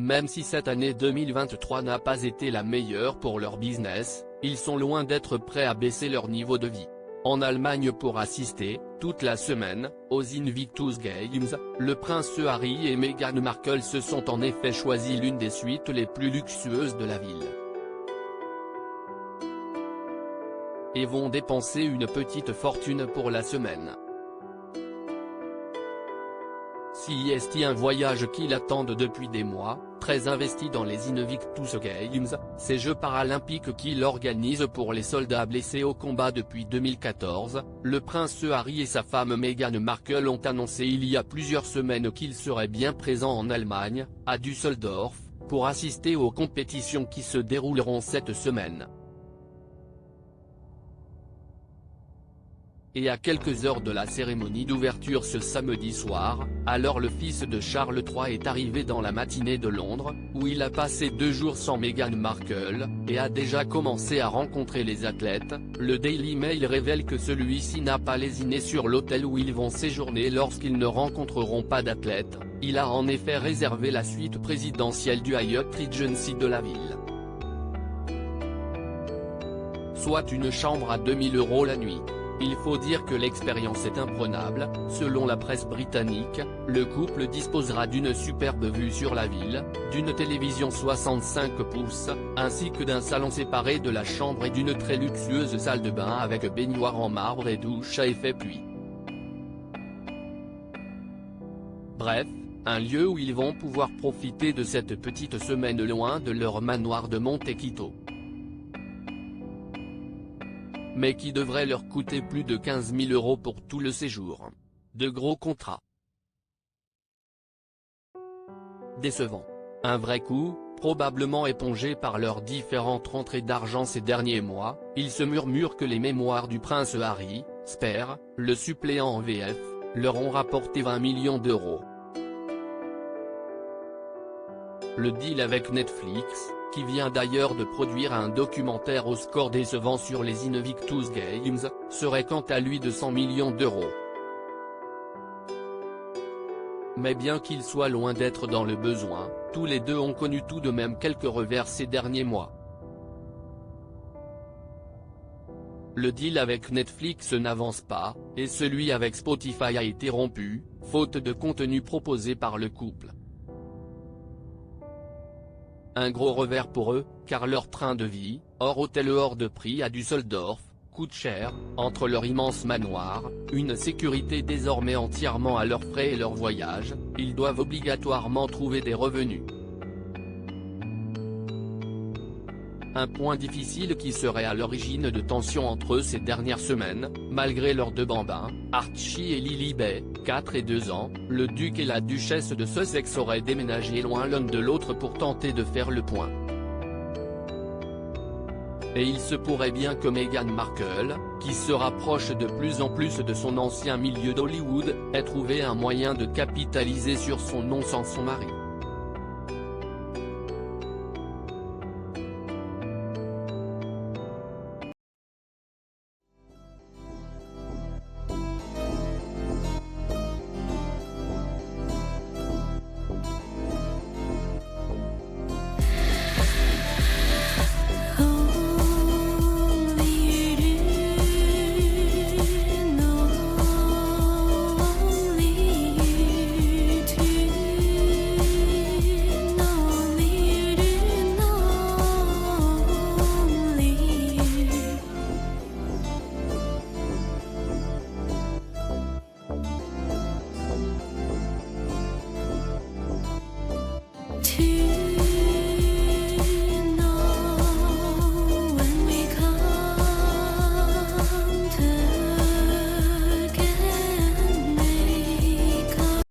Même si cette année 2023 n'a pas été la meilleure pour leur business, ils sont loin d'être prêts à baisser leur niveau de vie. En Allemagne pour assister, toute la semaine, aux Invictus Games, le prince Harry et Meghan Markle se sont en effet choisi l'une des suites les plus luxueuses de la ville. Et vont dépenser une petite fortune pour la semaine. Si est un voyage qui l'attendent depuis des mois, très investi dans les Invictus Games, ces Jeux paralympiques qu'il organise pour les soldats blessés au combat depuis 2014, le prince Harry et sa femme Meghan Markle ont annoncé il y a plusieurs semaines qu'ils seraient bien présents en Allemagne, à Düsseldorf, pour assister aux compétitions qui se dérouleront cette semaine. Et à quelques heures de la cérémonie d'ouverture ce samedi soir, alors le fils de Charles III est arrivé dans la matinée de Londres, où il a passé 2 jours sans Meghan Markle, et a déjà commencé à rencontrer les athlètes. Le Daily Mail révèle que celui-ci n'a pas lésiné sur l'hôtel où ils vont séjourner lorsqu'ils ne rencontreront pas d'athlètes. Il a en effet réservé la suite présidentielle du Hyatt Regency de la ville. Soit une chambre à 2 000 € la nuit. Il faut dire que l'expérience est imprenable. Selon la presse britannique, le couple disposera d'une superbe vue sur la ville, d'une télévision 65 pouces, ainsi que d'un salon séparé de la chambre et d'une très luxueuse salle de bain avec baignoire en marbre et douche à effet pluie. Bref, un lieu où ils vont pouvoir profiter de cette petite semaine loin de leur manoir de Montecchito. Mais qui devrait leur coûter plus de 15 000 € pour tout le séjour. De gros contrats. Décevant. Un vrai coup, probablement épongé par leurs différentes rentrées d'argent ces derniers mois. Il se murmure que les mémoires du prince Harry, Spare, le suppléant en VF, leur ont rapporté 20 millions €. Le deal avec Netflix, qui vient d'ailleurs de produire un documentaire au score décevant sur les Invictus Games, serait quant à lui de 100 millions €. Mais bien qu'ils soient loin d'être dans le besoin, tous les deux ont connu tout de même quelques revers ces derniers mois. Le deal avec Netflix n'avance pas, et celui avec Spotify a été rompu, faute de contenu proposé par le couple. Un gros revers pour eux, car leur train de vie, hors hôtel hors de prix à Düsseldorf, coûte cher. Entre leur immense manoir, une sécurité désormais entièrement à leurs frais et leur voyage, ils doivent obligatoirement trouver des revenus. Un point difficile qui serait à l'origine de tensions entre eux ces dernières semaines. Malgré leurs 2 bambins, Archie et Lilibet, 4 et 2 ans, le duc et la duchesse de Sussex auraient déménagé loin l'un de l'autre pour tenter de faire le point. Et il se pourrait bien que Meghan Markle, qui se rapproche de plus en plus de son ancien milieu d'Hollywood, ait trouvé un moyen de capitaliser sur son nom sans son mari.